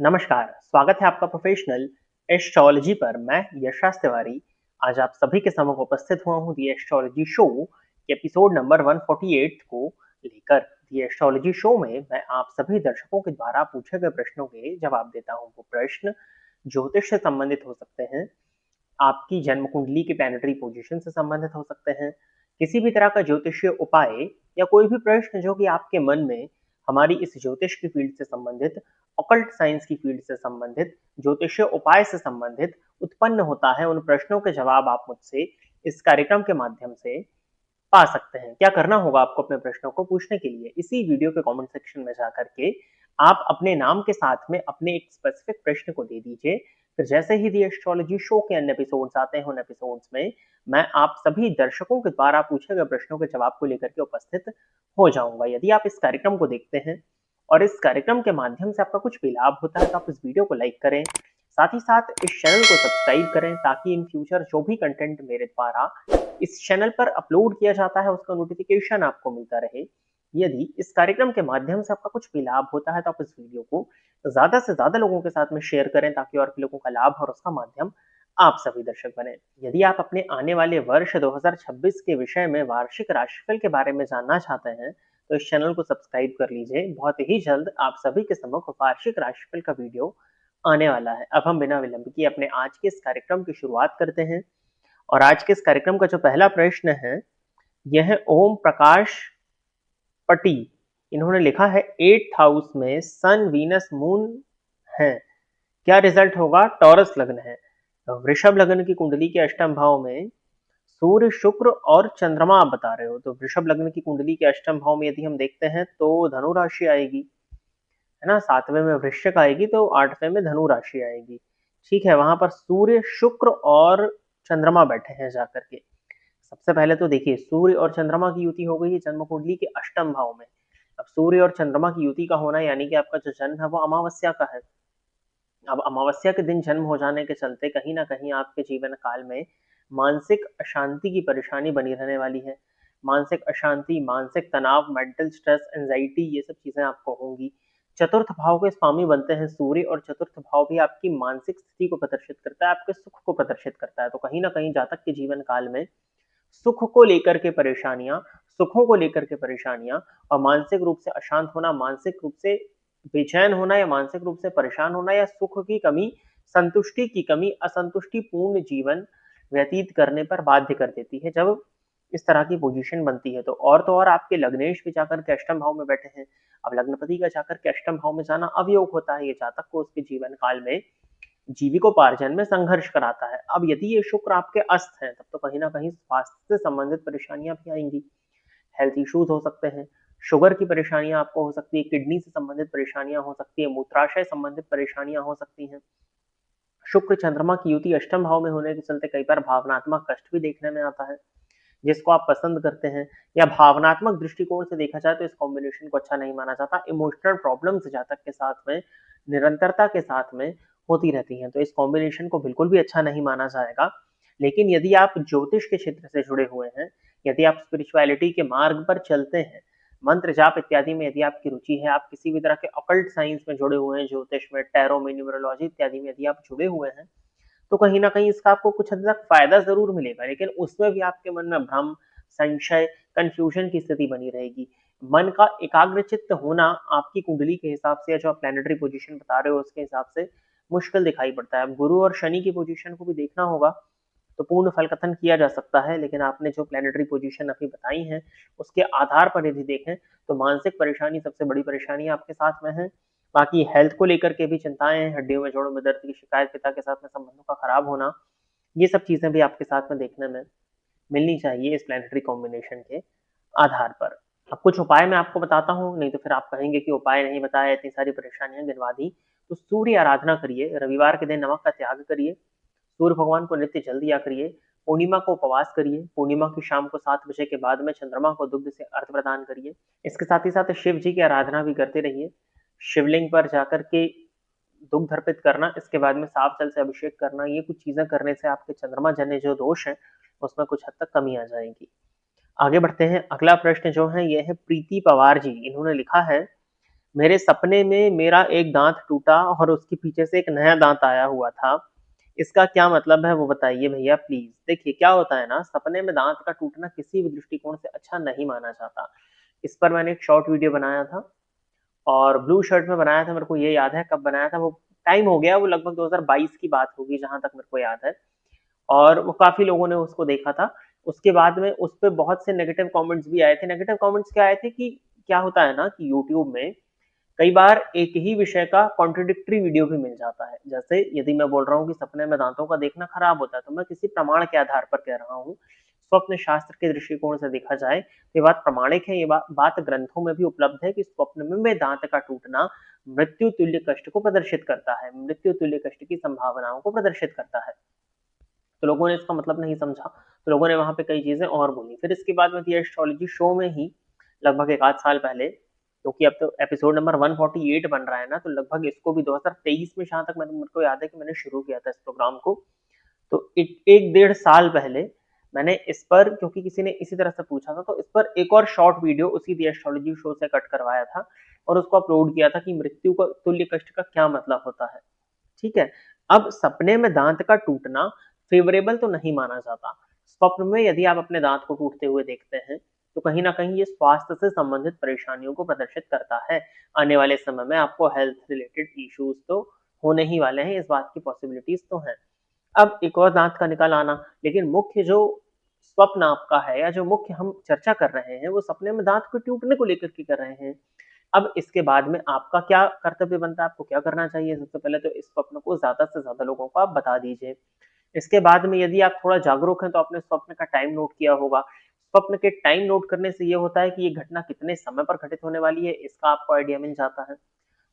नमस्कार, स्वागत है आपका प्रोफेशनल एस्ट्रोलॉजी पर। मैं यशराज तिवारी आज आप सभी के समक्ष उपस्थित हुआ हूँ दी एस्ट्रोलॉजी शो के एपिसोड नंबर 148 को लेकर। दी एस्ट्रोलॉजी शो में मैं आप सभी दर्शकों के द्वारा पूछे गए प्रश्नों के जवाब देता हूँ। वो प्रश्न ज्योतिष से संबंधित हो सकते हैं, आपकी जन्म कुंडली की प्लैनेटरी पोजीशन से संबंधित हो सकते हैं, किसी भी तरह का ज्योतिषीय उपाय या कोई भी प्रश्न जो कि आपके मन में हमारी इस ज्योतिष की फील्ड से संबंधित, ऑकल्ट साइंस की फील्ड से संबंधित, ज्योतिषीय उपाय से संबंधित उत्पन्न होता है, उन प्रश्नों के जवाब आप मुझसे इस कार्यक्रम के माध्यम से पा सकते हैं। क्या करना होगा आपको अपने प्रश्नों को पूछने के लिए? इसी वीडियो के कमेंट सेक्शन में जाकर के आप अपने नाम के साथ में अपने एक स्पेसिफिक प्रश्न को दे दीजिए। फिर जैसे ही दी एस्ट्रोलॉजी शो के अन्य एपिसोड्स आते हैं, उन एपिसोड्स में मैं आप सभी दर्शकों के द्वारा पूछे गए प्रश्नों के जवाब को लेकर के उपस्थित हो जाऊंगा। यदि आप इस कार्यक्रम को देखते हैं और इस कार्यक्रम के माध्यम से आपका कुछ भी लाभ होता है तो आप इस वीडियो को लाइक करें, साथ ही साथ इस चैनल को सब्सक्राइब करें ताकि इन फ्यूचर जो भी कंटेंट मेरे द्वारा इस चैनल पर अपलोड किया जाता है उसका नोटिफिकेशन आपको मिलता रहे। यदि इस कार्यक्रम के माध्यम से आपका कुछ भी लाभ होता है तो आप इस वीडियो को ज्यादा से ज्यादा लोगों के साथ में शेयर करें ताकि और भी लोगों का लाभ और उसका माध्यम आप सभी दर्शक बने। यदि आप अपने आने वाले वर्ष 2026 के विषय में वार्षिक राशिफल के बारे में जानना चाहते हैं तो इस चैनल को सब्सक्राइब कर लीजिए। बहुत ही जल्द आप सभी के सम्मुख वार्षिक राशिफल का वीडियो आने वाला है। अब हम बिना विलंब किए अपने आज के इस कार्यक्रम की शुरुआत करते हैं और आज के इस कार्यक्रम का जो पहला प्रश्न है यह है ओम प्रकाश पटी। इन्होंने लिखा है 8th हाउस में सन वीनस मून है, क्या रिजल्ट होगा? टॉरस लग्न है। वृषभ लग्न की कुंडली के अष्टम भाव में सूर्य, शुक्र और चंद्रमा आप बता रहे हो, तो वृषभ लग्न की कुंडली के अष्टम भाव में यदि हम देखते हैं तो धनु राशि आएगी, है ना। 7वें में वृश्चिक आएगी तो 8वें में धनु राशि आएगी। ठीक है, वहां पर सूर्य, शुक्र और चंद्रमा बैठे हैं जाकर के। सबसे पहले तो देखिए, सूर्य और चंद्रमा की युति हो गई है जन्म कुंडली के अष्टम भाव में। अब सूर्य और चंद्रमा की युति का होना यानी कि आपका जो जन्म है वो अमावस्या का है। अब अमावस्या के दिन जन्म हो जाने के चलते कहीं ना कहीं आपके जीवन काल में मानसिक अशांति की परेशानी बनी रहने वाली है। मानसिक अशांति, मानसिक तनाव, मेंटल स्ट्रेस, एंजाइटी, ये सब चीजें आपको होंगी। चतुर्थ भाव के स्वामी बनते हैं सूर्य और चतुर्थ भाव भी आपकी मानसिक स्थिति को प्रदर्शित करता है, आपके सुख को प्रदर्शित करता है। तो कहीं ना कहीं जातक के जीवन काल में सुख को लेकर के परेशानियां, सुखों को लेकर के परेशानियां और मानसिक रूप से अशांत होना, मानसिक रूप से बेचैन होना या मानसिक रूप से परेशान होना या सुख की कमी, संतुष्टि की कमी, असंतुष्टि पूर्ण जीवन व्यतीत करने पर बाध्य कर देती है जब इस तरह की पोजीशन बनती है। तो और आपके लग्नेश भी जाकर के अष्टम भाव में बैठे हैं। अब लग्नपति का जाकर के अष्टम भाव में जाना अवयोग होता है, ये जातक को उसके जीवन काल में जीविकोपार्जन में संघर्ष कराता है। अब यदि ये शुक्र आपके अस्त हैं तब तो कहीं ना कहीं स्वास्थ्य से संबंधित परेशानियां भी आएंगी। हेल्थ इश्यूज हो सकते हैं, शुगर की परेशानियां आपको हो सकती है, किडनी से संबंधित परेशानियां हो सकती है, मूत्राशय संबंधित परेशानियां हो सकती हैं। शुक्र चंद्रमा की युति अष्टम भाव में होने के चलते कई बार भावनात्मक कष्ट भी देखने में आता है जिसको आप पसंद करते हैं, या भावनात्मक दृष्टिकोण से देखा जाए तो इस कॉम्बिनेशन को अच्छा नहीं माना जाता। इमोशनल प्रॉब्लम्स जातक के साथ में निरंतरता के साथ में होती रहती हैं, तो इस कॉम्बिनेशन को बिल्कुल भी अच्छा नहीं माना जाएगा। लेकिन यदि आप ज्योतिष के क्षेत्र से जुड़े हुए हैं, यदि आप स्पिरिचुअलिटी के मार्ग पर चलते हैं, मंत्र जाप इत्यादि में यदि आपकी रुचि है, आप किसी भी तरह के ऑकल्ट साइंस में जुड़े हुए हैं, ज्योतिष में, टैरो में, न्यूमरोलॉजी इत्यादि में यदि आप जुड़े हुए हैं, तो कहीं ना कहीं इसका आपको कुछ हद तक फायदा जरूर मिलेगा। लेकिन उसमें भी आपके मन में भ्रम, संशय, कंफ्यूजन की स्थिति बनी रहेगी। मन का एकाग्रचित्त होना आपकी कुंडली के हिसाब से या जो आप प्लैनेटरी पोजीशन बता रहे हो उसके हिसाब से मुश्किल दिखाई पड़ता है। अब गुरु और शनि की पोजीशन को भी देखना होगा तो पूर्ण फल कथन किया जा सकता है, लेकिन आपने जो प्लैनेटरी पोजीशन अभी बताई है उसके आधार पर यदि देखें तो मानसिक परेशानी सबसे बड़ी परेशानी आपके साथ में है। बाकी हेल्थ को लेकर के भी चिंताएं हैं, हड्डियों में, जोड़ों में दर्द की शिकायत, पिता के साथ में संबंधों का खराब होना, ये सब चीजें भी आपके साथ में देखने में मिलनी चाहिए इस प्लैनेटरी कॉम्बिनेशन के आधार पर। अब कुछ उपाय मैं आपको बताता हूँ, नहीं तो फिर आप कहेंगे कि उपाय नहीं बताया, इतनी सारी परेशानियां गिनवा दी। तो सूर्य आराधना करिए, रविवार के दिन नमक का त्याग करिए, सूर्य भगवान को नित्य जल दिया करिए, पूर्णिमा को उपवास करिए, पूर्णिमा की शाम को 7 बजे के बाद में चंद्रमा को दुग्ध से अर्घ प्रदान करिए। इसके साथ ही साथ शिव जी की आराधना भी करते रहिए, शिवलिंग पर जाकर के दुग्ध अर्पित करना, इसके बाद में साफ जल से अभिषेक करना, ये कुछ चीजें करने से आपके चंद्रमा जन्य जो दोष है उसमें कुछ हद तक कमी आ जाएगी। आगे बढ़ते हैं। अगला प्रश्न जो है यह है प्रीति पवार जी। इन्होंने लिखा है मेरे सपने में मेरा एक दांत टूटा और उसके पीछे से एक नया दांत आया हुआ था। इसका क्या मतलब है वो बताइए भैया प्लीज। देखिए क्या होता है ना, सपने में दांत का टूटना किसी भी दृष्टिकोण से अच्छा नहीं माना जाता। इस पर मैंने एक शॉर्ट वीडियो बनाया था और ब्लू शर्ट में बनाया था। मेरे को ये याद है कब बनाया था, वो टाइम हो गया, वो लगभग 2022 की बात होगी जहां तक मेरे को याद है। और वो काफी लोगों ने उसको देखा था। उसके बाद में उस पे बहुत से नेगेटिव कमेंट्स भी आए थे। नेगेटिव कमेंट्स क्या आए थे कि क्या होता है ना कि यूट्यूब में कई बार एक ही विषय का कॉन्ट्रोडिक्टरी वीडियो भी मिल जाता है। जैसे यदि मैं बोल रहा हूँ कि सपने में दांतों का देखना खराब होता है, तो मैं किसी प्रमाण के आधार पर कह रहा हूँ। स्वप्न शास्त्र के दृष्टिकोण से देखा जाए ये बात प्रमाणिक है। ये बात ग्रंथों में भी उपलब्ध है कि स्वप्न में दांत का टूटना मृत्यु तुल्य कष्ट को प्रदर्शित करता है, मृत्यु तुल्य कष्ट की संभावनाओं को प्रदर्शित करता है। तो लोगों ने इसका मतलब नहीं समझा, तो लोगों ने वहां पे कई चीजें और बोली। फिर इसके बाद में एस्ट्रोलॉजी शो में ही लगभग एक आध साल पहले, क्योंकि अब तो एपिसोड नंबर 148 बन रहा है ना, तो लगभग इसको भी 2023 में जहां तक मेरे को याद है कि मैंने शुरू किया था इस प्रोग्राम को। तो एक डेढ़ साल पहले मैंने इस पर, क्योंकि किसी ने इसी तरह से पूछा था, तो इस पर एक और शॉर्ट वीडियो उसी दी एस्ट्रोलॉजी शो से कट करवाया था और उसको अपलोड किया था कि मृत्यु का तुल्य कष्ट का क्या मतलब होता है। ठीक है। अब सपने में दांत का टूटना फेवरेबल तो नहीं माना जाता। स्वप्न में यदि आप अपने दांत को टूटते हुए देखते हैं तो कहीं ना कहीं ये स्वास्थ्य से संबंधित परेशानियों को प्रदर्शित करता है। आने वाले समय में आपको हेल्थ रिलेटेड इश्यूज तो होने ही वाले हैं, इस बात की पॉसिबिलिटीज तो हैं। अब एक और दांत का निकल आना, लेकिन मुख्य जो स्वप्न आपका है या जो मुख्य हम चर्चा कर रहे हैं वो सपने में दांत को टूटने को लेकर के कर रहे हैं। अब इसके बाद में आपका क्या कर्तव्य बनता है, आपको क्या करना चाहिए? सबसे पहले तो इस स्वप्न को ज्यादा से ज्यादा लोगों को आप बता दीजिए। इसके बाद में यदि आप थोड़ा जागरूक हैं तो आपने स्वप्न का टाइम नोट किया होगा। स्वप्न के टाइम नोट करने से ये होता है कि ये घटना कितने समय पर घटित होने वाली है, इसका आपको आइडिया मिल जाता है।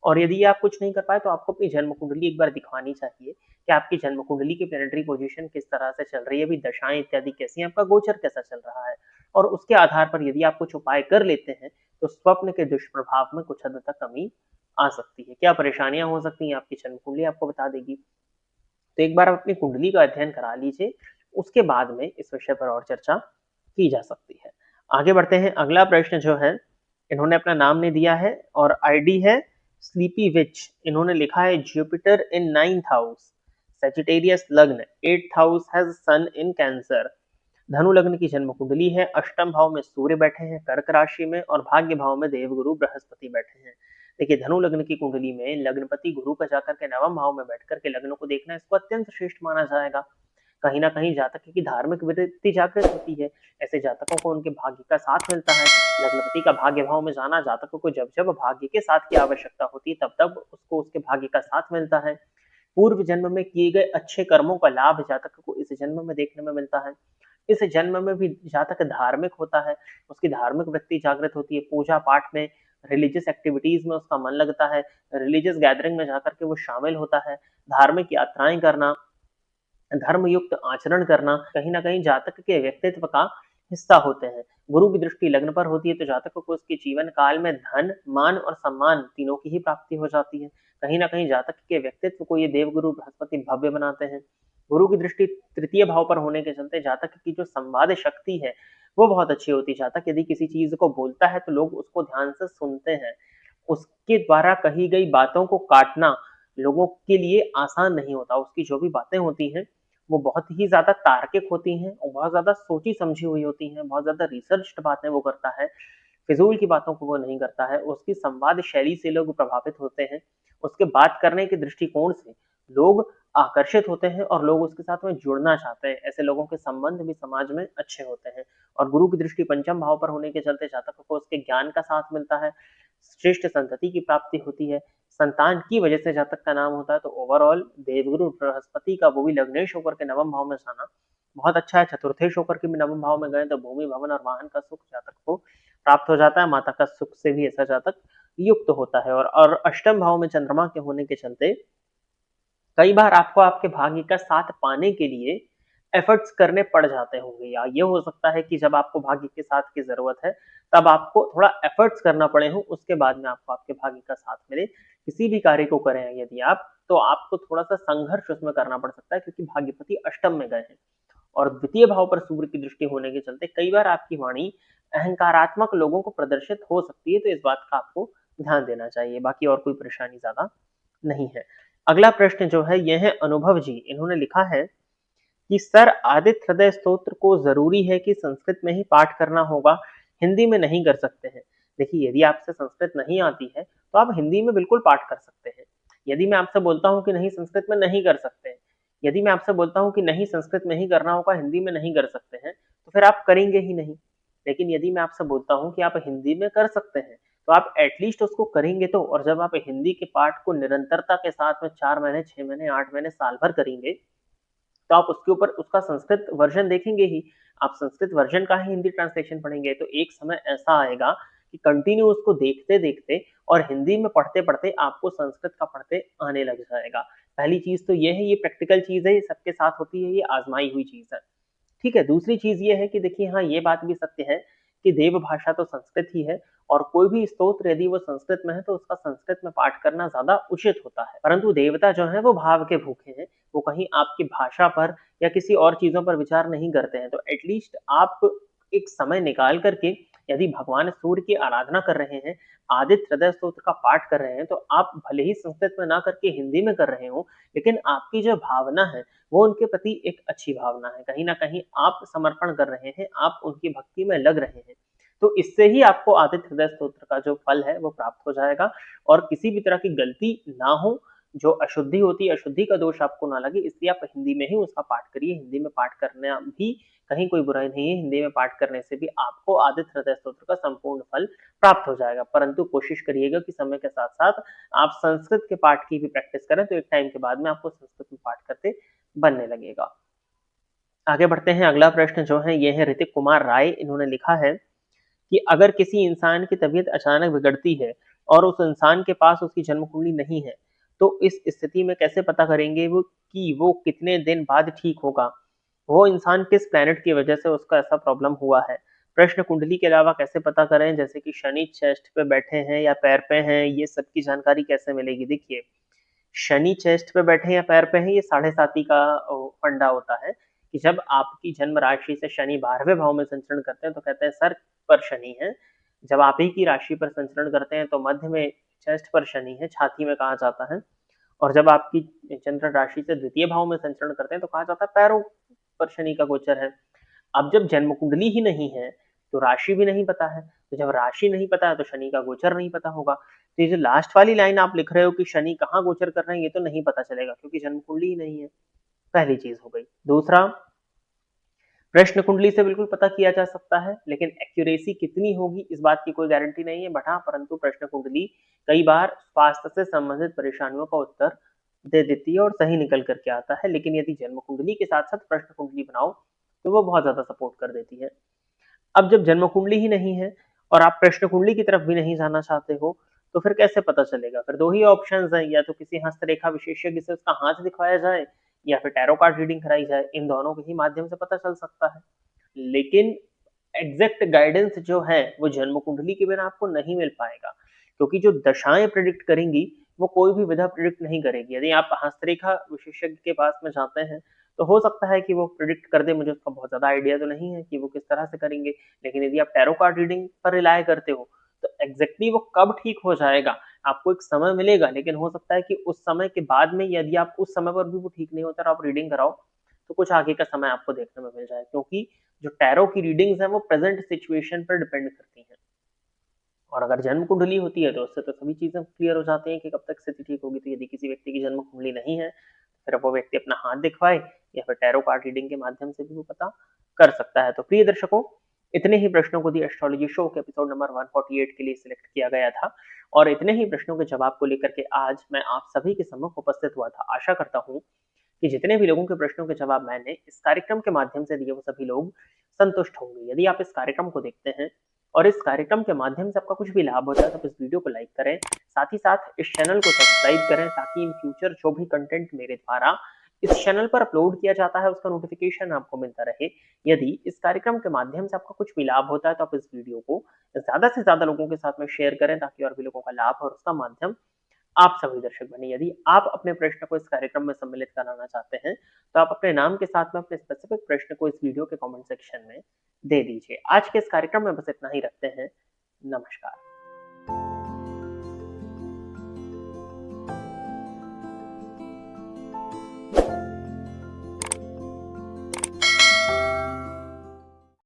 और यदि आप कुछ नहीं कर पाए तो आपको अपनी जन्म कुंडली एक बार दिखवानी चाहिए कि आपकी जन्म कुंडली की प्लेनेटरी पोजीशन किस तरह से चल रही है, अभी दशाएं इत्यादि कैसी हैं, आपका गोचर कैसा चल रहा है। और उसके आधार पर यदि आप कुछ उपाय कर लेते हैं तो स्वप्न के दुष्प्रभाव में कुछ हद तक कमी आ सकती है। क्या परेशानियां हो सकती हैं आपकी जन्म कुंडली आपको बता देगी। तो एक बार आप अपनी कुंडली का अध्ययन करा लीजिए, उसके बाद में इस विषय पर और चर्चा की जा सकती है। आगे बढ़ते हैं। अगला प्रश्न जो है, इन्होंने अपना नाम नहीं दिया है और आईडी है स्लीपी विच। इन्होंने लिखा है Jupiter in 9th house, Sagittarius लग्न, 8th house has sun in cancer. धनु लग्न की जन्म कुंडली है, अष्टम भाव में सूर्य बैठे हैं कर्क राशि में और भाग्य भाव में देवगुरु बृहस्पति बैठे हैं। देखिए धनु लग्न की कुंडली में लग्नपति गुरु का जाकर के नवम भाव में बैठकर के लग्न को देखना इसको अत्यंत श्रेष्ठ माना जाएगा। कहीं ना कहीं जातक की धार्मिक वृत्ति जागृत होती है। ऐसे जातकों को उनके भाग्य का साथ मिलता है। लग्नपति का भाग्य भाव में जाना जातकों को जब जब भाग्य के साथ की आवश्यकता होती है तब तब उसको उसके भाग्य का साथ मिलता है। पूर्व जन्म में किए गए अच्छे कर्मों का लाभ जातक को इस जन्म में देखने में मिलता है। इस जन्म में भी जातक धार्मिक होता है, उसकी धार्मिक वृत्ति जागृत होती है। पूजा पाठ में, रिलीजियस एक्टिविटीज में उसका मन लगता है, रिलीजियस गैदरिंग में जाकर के वो शामिल होता है। धार्मिक यात्राएं करना, धर्म युक्त आचरण करना कहीं ना कहीं जातक के व्यक्तित्व का हिस्सा होते हैं। गुरु की दृष्टि लग्न पर होती है तो जातक को उसके जीवन काल में धन, मान और सम्मान तीनों की ही प्राप्ति हो जाती है। कहीं ना कहीं जातक के व्यक्तित्व को ये देवगुरु बृहस्पति भव्य बनाते हैं। गुरु की दृष्टि तृतीय भाव पर होने के चलते जातक की जो संवाद शक्ति है वो बहुत अच्छी होती है। जातक यदि किसी चीज को बोलता है तो लोग उसको ध्यान से सुनते हैं। उसके द्वारा कही गई बातों को काटना लोगों के लिए आसान नहीं होता। उसकी जो भी बातें होती हैं वो बहुत ही ज्यादा तार्किक होती हैं और बहुत ज्यादा सोची समझी हुई होती हैं, बहुत ज्यादा रिसर्च्ड बातें वो करता है। फिजूल की बातों को वो नहीं करता है। उसकी संवाद शैली से लोग प्रभावित होते हैं। उसके बात करने के दृष्टिकोण से लोग आकर्षित होते हैं और लोग उसके साथ में जुड़ना चाहते हैं। ऐसे लोगों के संबंध भी समाज में अच्छे होते हैं। और गुरु की दृष्टि पंचम भाव पर होने के चलते जातक को उसके ज्ञान का साथ मिलता है, श्रेष्ठ संतति की प्राप्ति होती है, संतान की वजह से जातक का नाम होता है। तो ओवरऑल देवगुरु बृहस्पति का वो भी लग्नेश होकर के नवम भाव में जाना बहुत अच्छा है। चतुर्थेश होकर के भी नवम भाव में गए तो भूमि भवन और वाहन का सुख जातक को प्राप्त हो जाता है। माता का सुख से भी ऐसा जातक युक्त होता है। और अष्टम भाव में चंद्रमा के होने के चलते कई बार आपको आपके भाग्य का साथ पाने के लिए एफर्ट्स करने पड़ जाते होंगे, या ये हो सकता है कि जब आपको भाग्य के साथ की जरूरत है तब आपको थोड़ा एफर्ट्स करना पड़े हो, उसके बाद में आपको आपके भाग्य का साथ मिले। किसी भी कार्य को करें यदि आप, तो आपको थोड़ा सा संघर्ष उसमें करना पड़ सकता है क्योंकि भाग्यपति अष्टम में गए हैं और द्वितीय भाव पर सूर्य की दृष्टि होने के चलते कई बार आपकी वाणी अहंकारात्मक लोगों को प्रदर्शित हो सकती है। तो इस बात का आपको ध्यान देना चाहिए, बाकी और कोई परेशानी ज़्यादा नहीं है। अगला प्रश्न जो है ये है अनुभव जी, इन्होंने लिखा है कि सर आदित्य हृदय स्तोत्र को ज़रूरी है कि संस्कृत में ही पाठ करना होगा, हिंदी में नहीं कर सकते हैं? देखिए, यदि आपसे संस्कृत नहीं आती है, तो आप हिंदी में बिल्कुल पाठ कर सकते हैं। यदि मैं आपसे बोलता हूँ कि नहीं संस्कृत में नहीं कर सकते हैं, यदि मैं आपसे बोलता हूँ कि नहीं संस्कृत में ही करना होगा, हिंदी में नहीं कर सकते हैं, तो फिर आप करेंगे ही नहीं। लेकिन यदि मैं आपसे बोलता हूँ कि आप हिंदी में कर सकते हैं, तो आप एटलीस्ट उसको करेंगे तो, और जब आप हिंदी के पाठ को निरंतरता के साथ में 4 महीने, 6 महीने, 8 महीने, साल भर करेंगे, तो आप उसके ऊपर उसका संस्कृत वर्जन देखेंगे ही। आप संस्कृत वर्जन का ही हिंदी ट्रांसलेशन पढ़ेंगे, तो एक समय ऐसा आएगा कि कंटिन्यू उसको देखते-देखते और हिंदी में पढ़ते-पढ़ते आपको संस्कृत का पढ़ते आने लग जाएगा। पहली चीज़ तो ये है, ये प्रैक्टिकल चीज़ है, ये सबके साथ होती है, ये आज़माई हुई चीज़ है। ठीक है, दूसरी चीज़ ये है कि देखिए हाँ, ये बात भी सत्य है कि देव भाषा तो संस्कृत ही है, और कोई भी स्तोत्र यदि वो संस्कृत में है तो उसका संस्कृत में पाठ करना ज़्यादा उचित होता है। परंतु देवता जो हैं वो भाव के भूखे हैं, वो कहीं आपकी भाषा पर या किसी और चीज़ों पर विचार नहीं करते हैं। तो एटलीस्ट आप एक समय निकाल कर के यदि भगवान सूर्य की आराधना कर रहे हैं, आदित्य हृदय स्तोत्र का पाठ कर रहे हैं, तो आप भले ही संस्कृत में ना करके हिंदी में कर रहे हों, लेकिन आपकी जो भावना है वो उनके प्रति एक अच्छी भावना है। कहीं न कहीं आप समर्पण कर रहे हैं, आप उनकी भक्ति में लग रहे हैं। तो इससे ही आपको आदित्य हृदय स्तोत्र का जो फल है वो प्राप्त हो जाएगा, और किसी भी तरह की गलती ना हो, जो अशुद्धि होती है, अशुद्धि का दोष आपको ना लगे, इसलिए आप हिंदी में ही उसका पाठ करिए। हिंदी में पाठ करना भी कहीं कोई बुराई नहीं है, हिंदी में पाठ करने से भी आपको आदित्य हृदय स्तोत्र का संपूर्ण फल प्राप्त हो जाएगा। परंतु कोशिश करिएगा कि समय के साथ-साथ आप संस्कृत के पाठ की भी प्रैक्टिस करें, तो एक टाइम के बाद में आपको संस्कृत में पाठ करते बनने लगेगा। आगे बढ़ते हैं, अगला प्रश्न जो है ये है ऋतिक कुमार राय, इन्होंने लिखा है कि अगर किसी इंसान की तबीयत अचानक बिगड़ती है और उस इंसान के पास उसकी जन्म कुंडली नहीं है, तो इस स्थिति में कैसे पता करेंगे वो कि वो कितने दिन बाद ठीक होगा? वो इंसान किस प्लैनेट की वजह से उसका ऐसा प्रॉब्लम हुआ है? प्रश्न कुंडली के अलावा कैसे पता करें, जैसे कि शनि चेस्ट पे बैठे हैं या पैर पे हैं, ये सब की जानकारी कैसे मिलेगी? देखिए, शनि चेस्ट पे बैठे या पैर पे हैं, ये साढ़े साती का फंडा होता है कि जब आपकी जन्म राशि से शनि 12वें भाव में संचरण करते हैं तो कहते हैं सर पर शनि है। जब आप ही की राशि पर संचरण करते हैं तो मध्य में चेस्ट पर शनि है, छाती में कहा जाता है। और जब आपकी चंद्र राशि से द्वितीय भाव में संचरण करते हैं तो कहा जाता है पैरों पर शनि का गोचर है। अब जब जन्म कुंडली ही नहीं है, तो राशि भी नहीं पता है। तो जब राशि नहीं पता है, तो शनि का गोचर नहीं पता होगा। तो ये जो लास्ट वाली लाइन आप लिख रहे हो कि शनि कहाँ गोचर कर रहे हैं, ये तो नहीं पता चलेगा क्योंकि जन्म कुंडली ही नहीं है। पहली चीज़ हो गई। दूसरा, प्रश्न कुंडली से बिल्कुल पता किया जा सकता है, लेकिन एक्यूरेसी कितनी होगी इस बात की कोई गारंटी नहीं है। बट हाँ, परंतु प्रश्न कुंडली कई बार स्वास्थ्य से संबंधित परेशानियों का उत्तर दे देती है और सही निकल कर के आता है। लेकिन यदि जन्म कुंडली के साथ-साथ प्रश्न कुंडली बनाओ, तो वो बहुत ज़्यादा सपोर्ट कर देती है। अब जब जन्म कुंडली ही नहीं है और आप प्रश्न कुंडली की तरफ भी नहीं जाना चाहते हो, तो फिर कैसे पता चलेगा? फिर 2 ही ऑप्शंस हैं, या तो किसी हस्तरेखा विशेषज्ञ से उसका हाथ दिखवाया जाए या फिर टैरो कार्ड रीडिंग कराई जाए। इन दोनों के ही माध्यम से पता चल सकता है। लेकिन एग्ज़ैक्ट गाइडेंस जो है, वो जन्म कुंडली के बिना आपको नहीं मिल पाएगा, क्योंकि जो दशाएँ प्रेडिक्ट करेंगी, वो कोई भी विधा प्रेडिक्ट नहीं करेगी। यदि आप हस्तरेखा विशेषज्ञ के पास में जाते हैं, तो हो सकता है कि वो प्रेडिक्ट कर दें, मुझे उसका बहुत ज़्यादा आइडिया तो नहीं है कि वो किस तरह से करेंगे। लेकिन यदि आप टैरो कार्ड रीडिंग पर रिलाय करते हो, तो एग्ज़ैक्टली वो कब ठीक हो जाएगा, आपको एक समय मिलेगा, लेकिन हो सकता है कि उस समय के बाद में यदि आप उस समय पर भी वो ठीक नहीं होता और आप रीडिंग कराओ, तो कुछ आगे का समय आपको देखने में मिल जाए, क्योंकि जो टैरो की रीडिंग्स हैं वो प्रेजेंट सिचुएशन पर डिपेंड करती हैं। और अगर जन्म कुंडली होती है तो उससे तो सभी चीजें क्लियर हो जाती हैं कि कब तक स्थिति ठीक होगी। तो यदि किसी व्यक्ति की जन्म कुंडली नहीं है, फिर वो व्यक्ति अपना हाथ दिखवाए या फिर टैरो कार्ड रीडिंग के माध्यम से भी वो पता कर सकता है। तो प्रिय दर्शकों, इतने ही प्रश्नों को दी एस्ट्रोलॉजी शो के एपिसोड नंबर 148 के लिए सिलेक्ट किया गया था, और इतने ही प्रश्नों के जवाब को लेकर के आज मैं आप सभी के सम्मुख उपस्थित हुआ था। आशा करता हूँ कि जितने भी लोगों के प्रश्नों के जवाब मैंने इस कार्यक्रम के माध्यम से दिए, वो सभी लोग संतुष्ट होंगे। यदि आप इस कार्यक्रम को देखते हैं और इस कार्यक्रम के माध्यम से आपका कुछ भी लाभ होता है, तो आप इस वीडियो को लाइक करें, साथ ही साथ इस चैनल को सब्सक्राइब करें, ताकि इन फ्यूचर जो भी कंटेंट मेरे द्वारा इस चैनल पर अपलोड किया जाता है उसका नोटिफिकेशन आपको मिलता रहे। यदि इस कार्यक्रम के माध्यम से आपका कुछ भी लाभ होता है, तो आप इस वीडियो को ज्यादा से ज्यादा लोगों के साथ में शेयर करें, ताकि और भी लोगों का लाभ और उसका माध्यम आप सभी दर्शक बने। यदि आप अपने प्रश्न को इस कार्यक्रम में सम्मिलित कराना चाहते हैं, तो आप अपने नाम के साथ में अपने स्पेसिफिक प्रश्न को इस वीडियो के कमेंट सेक्शन में दे दीजिए। आज के इस कार्यक्रम में बस इतना ही रखते हैं। नमस्कार।